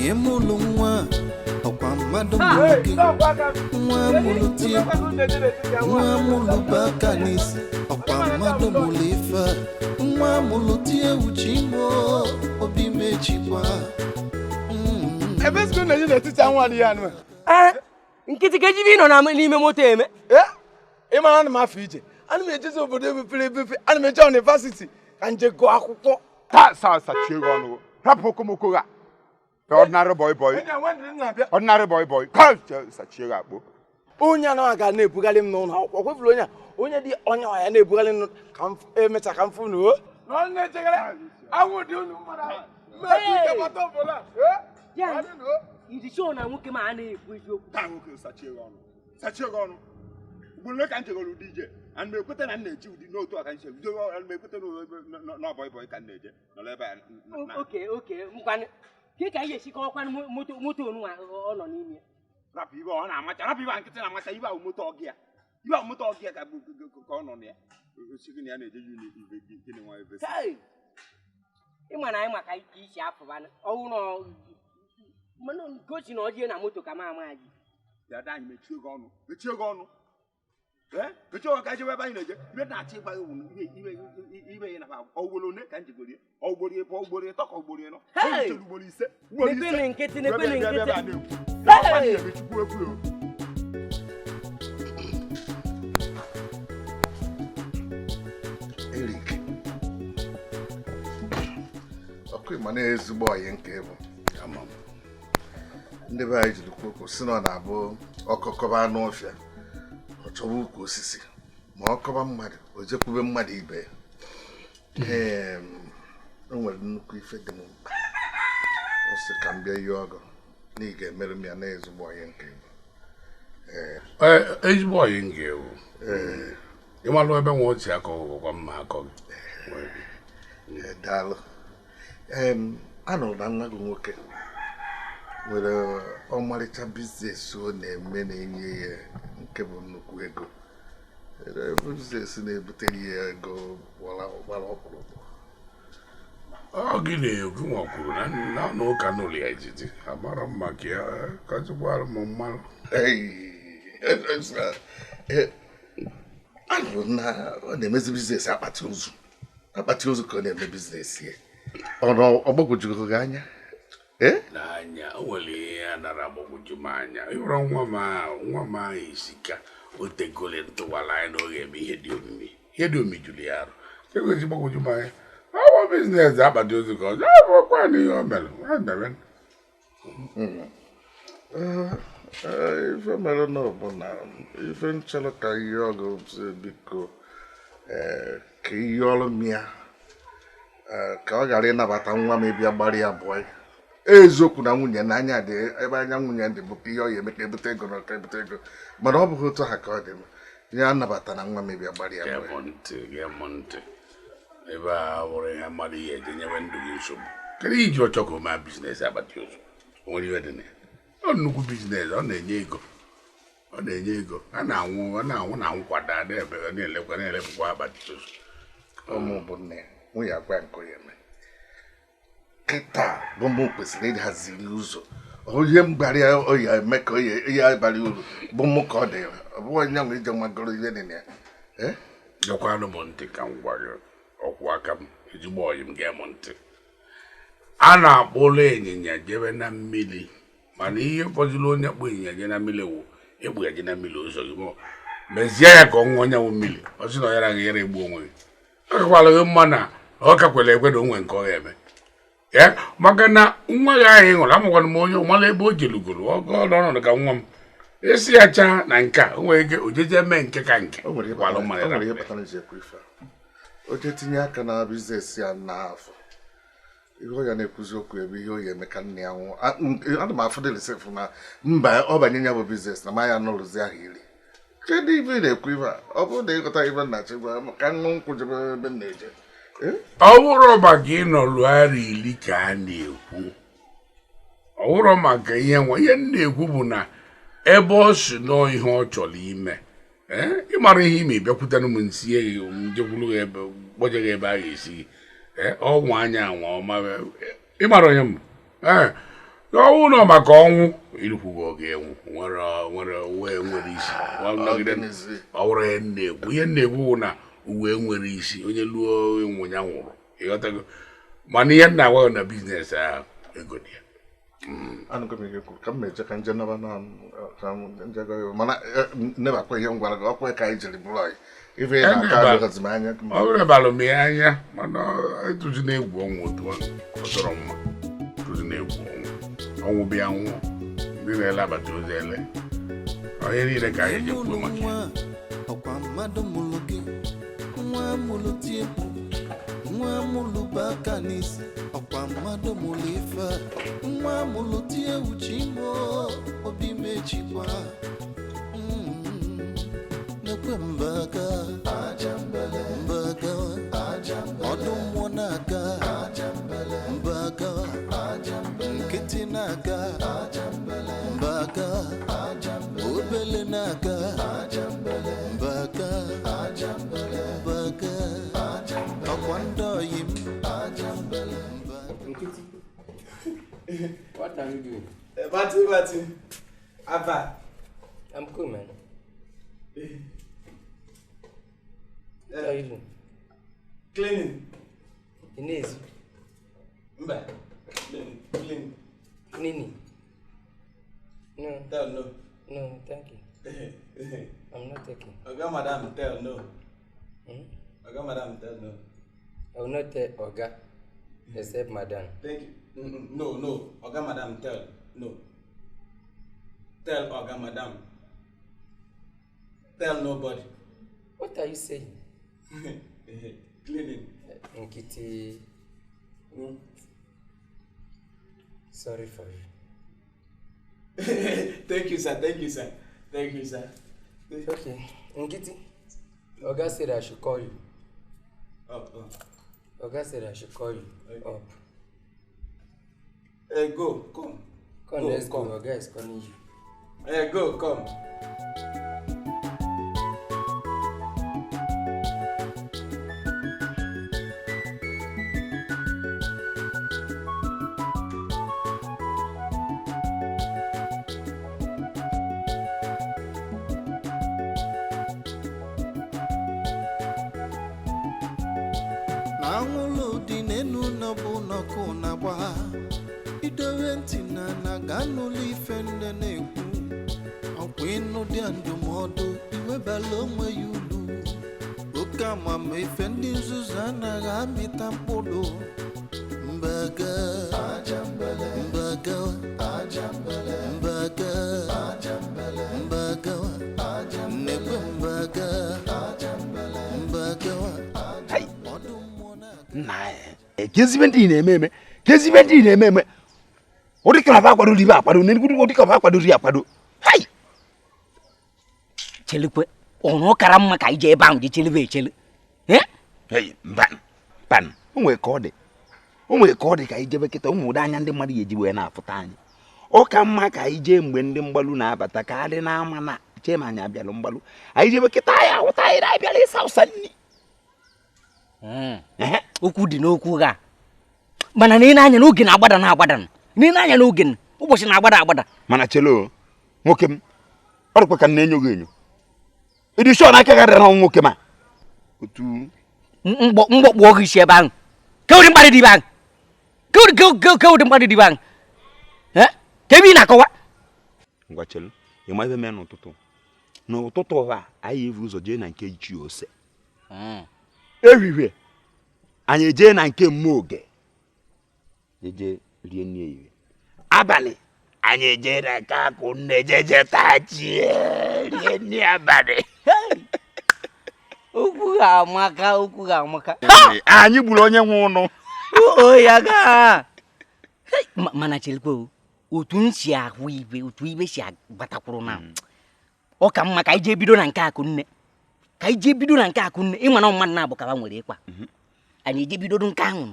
emulu nwa ọkwa mmadụ mụrụ nwa mụrụ tie nwa mụrụ baka n'isi ọkwa mmadụ mụrụ ife nwa mụrụ tie uchi mo obi mechikwa ebe sikuru na-eji n'etiti anwa dị ya anụ nkịtị ka ejibi nọ n'ime moto eme ị mara na m afọ ije ana m ejezi obodo mepere emepe ana m eje university ka nje gụọ akwụkwọ ta sa sachie ọnụ rapụ okomoko ga ordinary boy ordinary boy ka sachie akpọ onye anaghị aga na-ebugharị m n'ụlọ akwụkwọ kwefuru onye dị onye ya na-ebugharị m ka m emecha ka m fụ na o na-echegara awụ dị unu Idi show na nwoke ma na-ekwu eziokwu. Ta nwoke sachie ọnụ. Ugboro ka njegoro DJ, and me kwete na na-eji udi n'otu aka nche. And me kwete na boy ka na-eje. No ebe a. Okay, ngwan. Ke ka ihe shikọ kwa moto onu ọ nọ n'ime. Rap ibe ọ na-amacha, rap ibe nkịtị na-amacha ibe ahụ moto ọgịa. Ibe ahụ moto ọgịa ka ọ nọ na ya. Osighi na ya na-eje uni ibe gịnị nwa ebe. Hey. Ịma na anyị maka isi afụbana. Ọwụ nọ mana gochi na ọdị na moto ka ma amaghị. Ya da anyị mechie gị ọnụ. Mechie ọnụ ka jewe ebe anyị na-eje. Ibe na-achị ịgba ewu ibe ya na ọgboro one ka njegori. Ọgboro ebe ọgboro ịtọ ka ọgboro ịnọ. Hey! Ugboro ise. Nekene nkịtị. Hey! Eric. Ọkụ ma na-ezigbo ọyị nke bụ. Ndị be anyị jiri kwuo si na ọ na-abụ ọkọkọba anụ ọfịa ọ chọrọ ukwu osisi ma ọkọba mmadụ o jekwube mmadụ ibe ya o nwere nnukwu ife dị m mkpa o si ka m bịa ihe ọgọ na ị ga-emere m ya na ezigbo ọyị nke ezigbo ọyị nke ewu ịmalụ ebe nwa otu akọ ọgwụgwọ mma akọ gị daalụ anụrụ na nwa gị nwoke nwere ọmarịcha biznes ọ na-eme na-enye ya nke bụ nnukwu ego biznes na-ebutere ya ego gbara ọkpụrụkpụ ọ gị na-ekwu nwa kwuru na n'ụka n'ụlọ ya ejiji amara mma ka ya ka jụkwara m mmanụ anụrụ na ọ na-emezi biznes akpati ozu ka ọ na-eme biznes ya ọ gbagwojuru gị anya n'anya o nwere ihe ya nara agbagwoju m anya ịhụrụ nwa m ahụ isi ka o tegole ntụwala anyị na ọ ga-eme ihe dị omimi juru ya arụ egozi gbagwoju m anya awa biznes akpati ozu ka ọzọ abụkwa na ihe o mere ife mere na ọbụla ife nchọrọ ka ihe ọgụ biko ka ihe ọrụ m ya ka ọ ghara ịnabata nwa m ịbịa gbara ya abụọ eziokwu na nwunye n'anya dị ebe anya nwunye dị bụ ihe ọ ya eme ka ebute ego na ọka ebute ego mana ọ bụghị otu ha ka ọ dị m ya anabata na nwa m ịbịa gbara ya abụọ ntị ebe a bụrụ ihe mmadụ ihe eji nyewe ndụ gị nsogbu kedu iji ọchọ ka o mee biznes akpati ozu nwere ihe dị na ya ọ nnukwu biznes ọ na-enye ego a na-anwụ na nkwado na-elepụkwa akpati ozu ụmụ bụ nne nwunye agwa nke ya eme kịta bụ m kwesịrị ịhaziri ụzọ onye m gbara ya oya eme ka ya bara uru bụ m ka ọ dị ọ bụghị onye nwe ije nwagoro ihe dị na ya gekwanụ m ntị ka m gwa gị ọkwụ aka m ezigbo ọyị m ga-eme ntị a na-akpụrụ ịnyịnya jebe na mmiri mana ihe fọdụrụ onye kpụ ịnyịnya je na mmiri wụ egbu ya je na mmiri ụzọ gị mezie ya ka ọ ṅụọ onye wụ mmiri ọ sị na ọ yara gị yara egbu onwe gị ọ gakwara gị mma na ọ ka kwere ekwe na onwe nke ọ ga-eme maka na nwa gị ahụ ị ṅụrụ amụkwara m onye ụmara ebe o jelugoro ọnọdụ ka nwa m esi ya chaa na nke a o nwere ike o jeje mee nke ka nke o je tinye aka na biznes ya n'afọ ihe ọ ya na-ekwuzi okwu ebe ihe o ya eme ka nne ya nwụọ ana m afụ dịlisefụ na mba ọ banye ya bụ biznes na ma ya nụrụzi ahụ iri kedu ibe ị na-ekwu ibe a ọ bụrụ na ịghọta ibe nna chigwa ka ṅụ nkwụ jebe ebe m na-eje ọ bụrụ maka ịnọlụ ara iri ka a na-ekwu ọ bụrụ maka ihe na-ekwu bụ na ebe ọ si nọọ ihe ọ chọrọ ime ịmara ihe ime bịakwutere m nsie gị njekwuru ebe kpọjeghị ebe a ga-esi ọnwa anya anwa ọma ịmara onye m ọnwụ nọ maka ọnwụ irukwugo oge enwu nwere isi ọwụrụ ihe na-egwu na uwe nwere isi onye lụọ enwu ya nwụrụ ịghọtago mana ihe nna agwa na biznes ahụ ego dị ya ka m meje ka nje naba na mana nebakwa ihe m gwara gị ọkwa ka anyị jiri bụrụ anyị ife na-aka adịghịzi m anya ọ bụrụ balụ m ya anya mana etuzi na-egwu ọnwụ otu ọzọrọ mma etuzi na-egwu ọnwụ bịa nwụọ ndị na-ele agbata ozi ele onye niile ka anyị jekwuo maka ọkwa mmadụ mụrụ gị nwa mụrụ tie nwa mụrụ bụ aka n'isi ọkwa mmadụ mụrụ ife nwa mụrụ tie uche imo obi mechikwa nekwe mbaga mbaga ọdụ mmụọ na-aga mbaga nkịtị na-aga mbaga obele na-aga mbaga mbaga ọkwa ndị oyi m What are you doing? Bati. Ava. I'm cool, man. What are you doing? Cleaning. Inez. Mba. Cleaning. Cleaning. No. Tell no. No, thank you. I'm not taking. Oga madam tell no. Hmm? Oga madam tell no. I will not tell Oga, except Madam. Thank you. No. Oga madam tell no. Tell Oga madam. Tell nobody. What are you saying? Cleaning. Nkiti. Sorry for you. Thank you, sir. Okay. Nkiti. Oga said I should call you. Up. Oga said I should call you. Up. Go, come. Come, let's go. Oga is calling you. Go, come. anwụlụ dị n'enu nọbụ nọkụ na-agba idowe ntị na ga n'ụlọ ife ndị na-ekwu ọkwa ịnụ dị ndụmọdụ iwebala onwe ya ulu oke amama ife ndị nzuzu anaghị amịta mkpụrụ mbaga mbaga nnekwe mbaga kezibe ndị na-eme ụdị ka ba akwado ribe akwado ụdị ka ba akwado ri akwado hai Chelikwe ọnụ kara mma ka ije ebe ahụ je chelibe echeli ban o nwere ka ọ dị ka ijebe kịta ụmụ ụdị anya ndị mmadụ ga-eji wee na-afụta anyị ọ ka mma ka anyị jee mgbe ndị mgbalụ na-abata ka adị na-ama na chee ma anyị abịalụ mgbalụ anyị jebe kịta anyị ahụta anyị na-abịala ịsa ụsa nni okwu dị n'okwu ga mana na ị na-anya n'oge na-agbada na ị na-anya n'oge ụbọchị na-agbada mana chelo nwoke m ọ dịkwa ka na-enyo gị enyo ịdị shọ na aka gara na nwoke ma otu mgbọkpụ oge isi ebe ahụ keụdị mkparị dị ibe ahụ keụdị mkparị dị ibe ahụ ka ebe ị na-akọwa ngwa chelo ịma ebe mee n'ụtụtụ a anyị evu ụzọ jee na nke ji ose ehihie anyị ejee na nke Mmoge eje rie nri ehihie abalị anyị ejee na nke Akụnne jeje tachi rie nri abalị okwu ga-amaka anyị gburu onye nwe ụnụ ya ga mana Chelikwe otu m si ahụ ibe otu ibe si agbatakwuru na ọ ka mma ka anyị jee bido na nke Akụnne ịma na mmadụ na-abụ ka ba nwere ịkpa anyị eje bido nke ahụ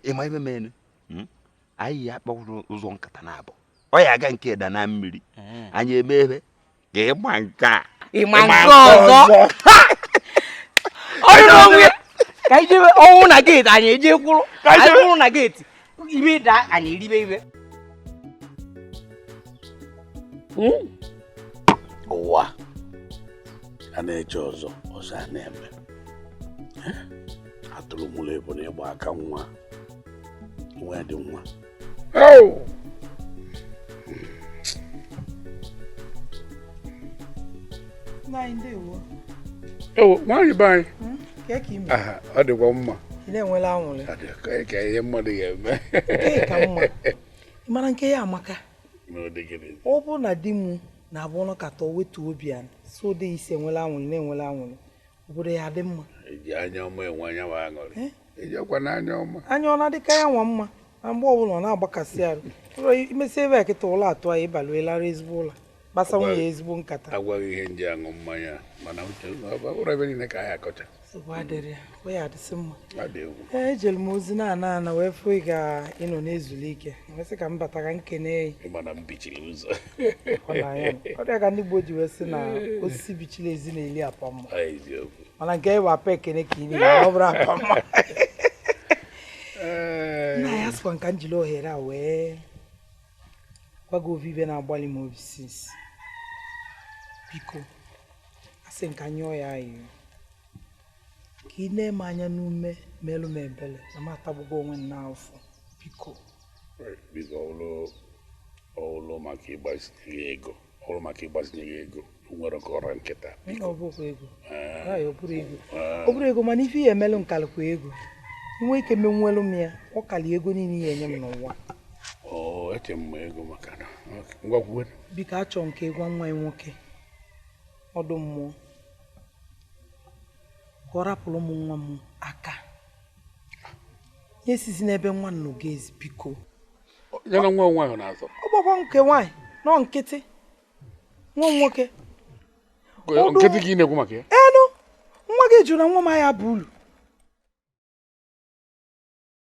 ịma ebe mene anyị ya kpọrọ ụzọ nkata na-abụ ọ ya aga nke da na mmiri anyị eme ebe ka ịma nke ọzọ onwe ka anyị jebe ọnwụ na geeti anyị eje kwụrụ na geeti ibe da anyị eribe ibe ụwa a na-eche ọzọ a na-eme atụrụ mụrụ ebo na ịgba aka nwa dị nwa nwaanyị be anyị ọ dịkwa mma ka ihe mmadụ ga-eme mara nke ya amaka ọ bụ na di m na-abụ ọnụ kata wetu obi ya so dị isi enwela anwụrụ na-enwela anwụrụ obodo ya dị mma eji anya ọma enwe anya ma aṅụrị ejekwa na anya ọma anya ọ na-adịka ya nwa mma na mgbe ọbụla ọ na-agbakasị arụ imesi ebe a kịta ụlọ atụ anyị ịbaluelara ezigbo ụlọ gbasa nwunye ezigbo nkata agwaghị ihe nji aṅụ mmanya mana ụlọ ebe niile ka anyị akọcha ya adịsị mma ejere m ozi na wee fụ ị ga-ịnọ n'ezuli ike wesị ka m bata ka nkene ọ dị ka ndị Igbo ji wee sị na osisi bichiri ezi na-eli apa mma mana nke ịwa apa ekene ka ị ọ bụrụ apa mma nna ya sịkwa nka njiri ohere a wee gwago ovive na-agbalị m obi sinsi biko asị nka nyụọ ya ayị ka ị na-eme anya n'ume melụ m ebele na m atagbugbo onwe m n'afọ biko ọlụ maka ịgbazinye gị ego nwere ka ọra nkịta ọ bụrụ ego mana ife ya emelụ nkalịkwa ego nwe ike menwelụ m ya ọ kali ego niile ya enye m n'ụwa eche m ego maka na ngwakwuwe biko achọ nke gwa nwa ya nwoke ọdụ mmụọ ka ọ rapụrụ ụmụ nwa m aka nye sizi n'ebe nwa nọ ga-ezi biko ya na nwa nwaanyị na-azọ ọ gbakwa nke nwaanyị nọ nkịtị nwa nwoke nkịtị ka ị na-ekwu maka ya enu nwa gị jụrụ na nwa m ya bụ ulu